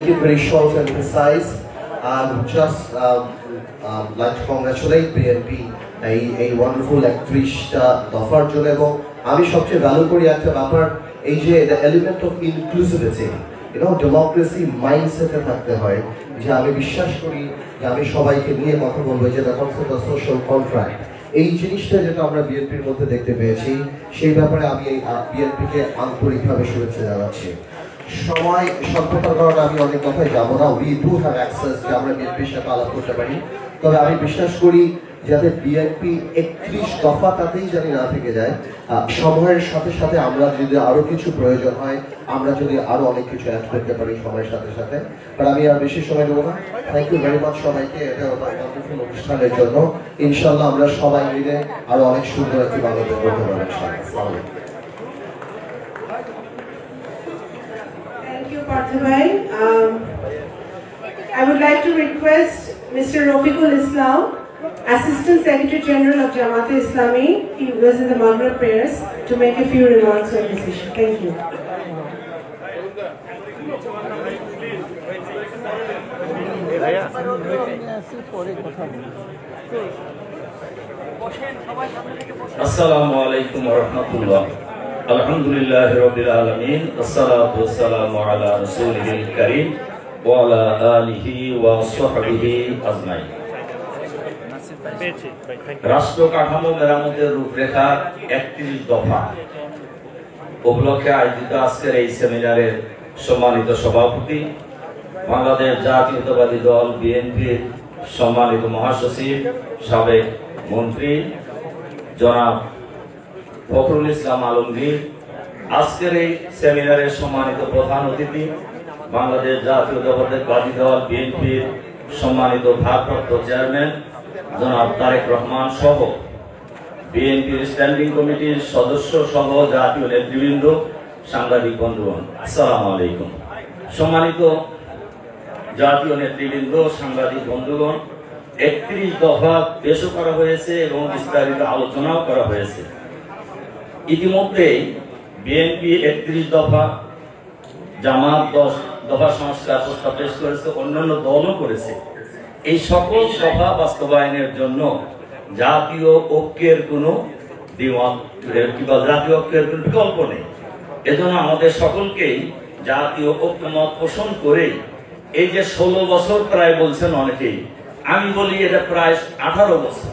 Keep it very short and precise. Just like to congratulate BNP a wonderful একত্রিশটা দফার জন্য এবং আমি সবচেয়ে ভ্যালু করি একটা ব্যাপার এই যে the element of inclusivity, democracy মাইন্ডসেটে থাকতে হয় যে আমি বিশ্বাস করি যে আমি সবাইকে নিয়ে কথা বলবো যে the concept of social contract এই জিনিসটা যেটা আমরা বিএনপির মধ্যে দেখতে পেয়েছি সেই ব্যাপারে আমি বিএনপিকে আন্তরিকভাবে শুভেচ্ছা জানাচ্ছি। সময় স্বল্পতার কারণে আমি অনেক কথায় যাবো না। উই ডু হ্যাভ অ্যাক্সেস যে আমরা বিএনপির সাথে আলাপ করতে পারি, তবে আমি বিশ্বাস করি যাতে বিএনপি 31 দফা তাতেই জানি না থেকে যায়, সময়ের সাথে সাথে আমরা যদি আরো কিছু প্রয়োজন হয় আমরা যদি আরো অনেক কিছু অ্যাড করতে পারি সময়ের সাথে সাথে। আর আমি আর বেশি সময় দেবো না। থ্যাংক ইউ ভেরি মাচ সবাইকে এটা ওয়ান্ডারফুল অনুষ্ঠানের জন্য। ইনশাআল্লাহ আমরা সবাই মিলে আরো অনেক সুন্দর একটি বাংলাদেশ গড়তে পারবো ইনশাআল্লাহ। Thank you, Parthabhai. I would like to request Mr. Rafiqul Islam, Assistant Secretary General of Jamaat-e Islami, he was in the Maghrib prayers, to make a few remarks on this issue. Thank you. Assalamu alaikum wa rahmatullah. Alhamdulillahi rabbil alamin. Wassalatu wassalamu ala rasulihil karim wa ala alihi wa sahbihi ajmain. রাষ্ট্র কাঠামো মেরামতের রূপরেখা 31 দফা উপলক্ষে আয়োজিত আজকের এই সেমিনারের সম্মানিত সভাপতি, বাংলাদেশ জাতীয়তাবাদী দল বিএনপির সম্মানিত মহাসচিব, সাবেক মন্ত্রী জনাব ফখরুল ইসলাম আলমগীর, আজকের এই সেমিনারের সম্মানিত প্রধান অতিথি, বাংলাদেশ জাতীয়তাবাদী দল বিএনপির সম্মানিত ভারপ্রাপ্ত চেয়ারম্যান জনাব তারেক রহমান সহ বিএনপির স্ট্যান্ডিং কমিটির সদস্য সহ জাতীয় নেতৃবৃন্দ, সাংবাদিক বন্ধুগণ, আসসালামু আলাইকুম। সম্মানিত জাতীয় নেতৃবৃন্দ, সাংবাদিক বন্ধুগণ, 31 দফা পেশ করা হয়েছে এবং বিস্তারিত আলোচনাও করা হয়েছে। ইতিমধ্যেই বিএনপি 31 দফা, জামাত 10 দফা সংস্কার প্রস্তাব পেশ করেছে, অন্যান্য দলও করেছে। এই সকল দফা বাস্তবায়নের জন্য জাতীয় ঐক্যের কোনো জাতীয় ঐক্যের কোনো বিকল্প নেই। এজন্য আমাদের সকলকেই জাতীয় ঐক্যমত পোষণ করে এই যে 16 বছর প্রায় বলছেন অনেকেই, আমি বলি এটা প্রায় 18 বছর।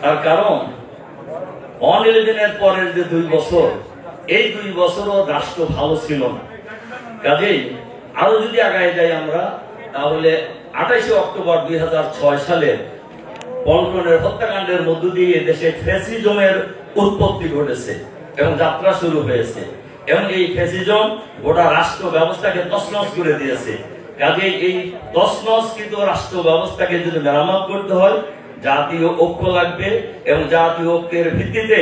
তার কারণ 11-এর পরের যে 2 বছর, এই 2 বছরও রাষ্ট্র ভালো ছিল না। কাজেই আরো যদি আগায় যাই আমরা, তাহলে 28 অক্টোবর 2006 সালের পল্টনের হত্যাকাণ্ডের মধ্য দিয়ে দেশে ফ্যাসিজমের উৎপত্তি ঘটেছে এবং যাত্রা শুরু হয়েছে এবং এই ফ্যাসিজম গোটা রাষ্ট্র ব্যবস্থাকে তছনছ করে দিয়েছে। কাজে এই তছনছকৃত রাষ্ট্র ব্যবস্থাকে যদি মেরামত করতে হয়, জাতীয় ঐক্য লাগবে এবং জাতীয় ঐক্যের ভিত্তিতে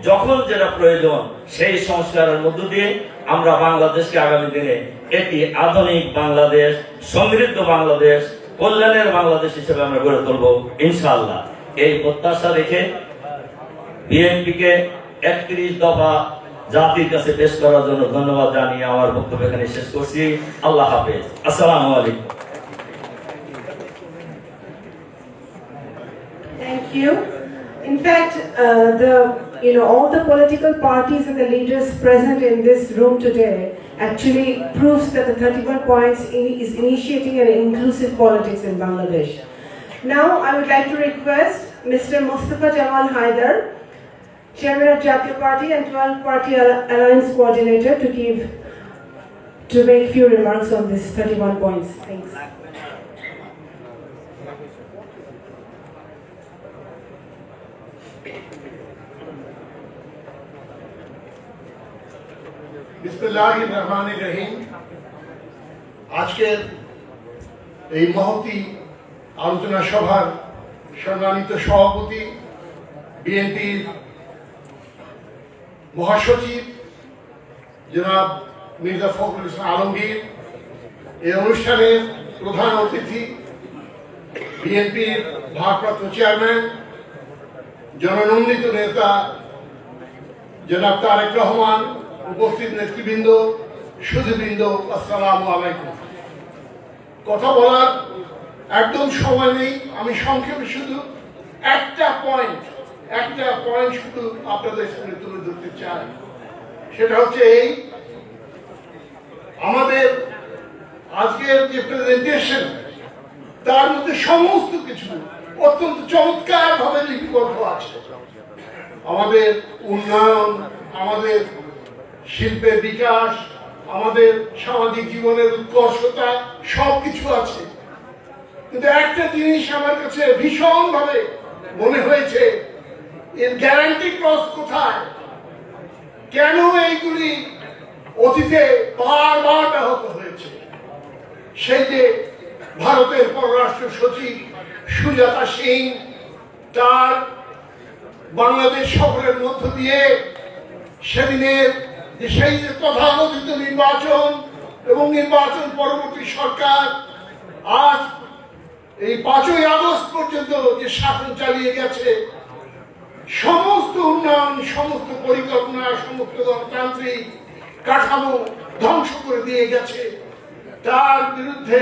যখন যেটা প্রয়োজন সেই সংস্কারের মধ্য দিয়ে আমরা বাংলাদেশকে আগামী দিনে একটি আধুনিক বাংলাদেশ, সমৃদ্ধ বাংলাদেশ, কল্যাণের বাংলাদেশ হিসেবে আমরা গড়ে তুলব ইনশাআল্লাহ। এই প্রত্যাশা রেখে বিএনপিকে 31 দফা জাতির কাছে পেশ করার জন্য ধন্যবাদ জানিয়ে আমার বক্তব্য এখানে শেষ করছি। আল্লাহ হাফেজ। আসসালামু আলাইকুম। Thank you. In fact, all the political parties and the leaders present in this room today actually proves that the 31 points is initiating an inclusive politics in Bangladesh. Now, I would like to request Mr. Mustafa Jamal Haidar, Chairman of Jatiya Party and 12-party alliance coordinator, to make few remarks on this 31 points. Thanks. বিসমিল্লাহির রহমানির রহিম। আজকের এই মহতী আলোচনা সভার সম্মানিত সভাপতি, বিএনপির মহাসচিব জনাব মির্জা ফখরুল ইসলাম আলমগীর, এই অনুষ্ঠানের প্রধান অতিথি বিএনপির ভারপ্রাপ্ত চেয়ারম্যান, জননন্দিত নেতা জনাব তারেক রহমান, উপস্থিত নেতৃবৃন্দ, সুধীবৃন্দ, আসসালামু আলাইকুম। কথা বলার একদম সময় নেই, আমি সংক্ষেপে শুধু একটা পয়েন্ট শুধু আপনাদের সামনে তুলে ধরতে চাই। সেটা হচ্ছে এই, আমাদের আজকের যে প্রেজেন্টেশন তার মধ্যে সমস্ত কিছু অত্যন্ত চমৎকার ভাবে লিপিবদ্ধ আছে। আমাদের উন্নয়ন, আমাদের শিল্পের বিকাশ, আমাদের সামাজিক জীবনের উৎকর্ষতা সবকিছু আছে। কিন্তু একটা জিনিস আমার কাছে ভীষণ ভাবে মনে হয়েছে, এর গ্যারান্টি ক্লজ কোথায়? কেন এইগুলি অতীতে বারবার ব্যাহত হয়েছে? সেই যে ভারতের পররাষ্ট্র সচিব সুজাতা সিং তার বাংলাদেশ সফরের মধ্য দিয়ে সেদিনের সেই যে তথাকথিত নির্বাচন এবং নির্বাচন পরবর্তী সরকার আজ এই 5ই আগস্ট পর্যন্ত যে শাসন চালিয়ে গেছে, সমস্ত উন্নয়ন, সমস্ত পরিকল্পনা, সমস্ত গণতান্ত্রিক কাঠামো ধ্বংস করে দিয়ে গেছে, তার বিরুদ্ধে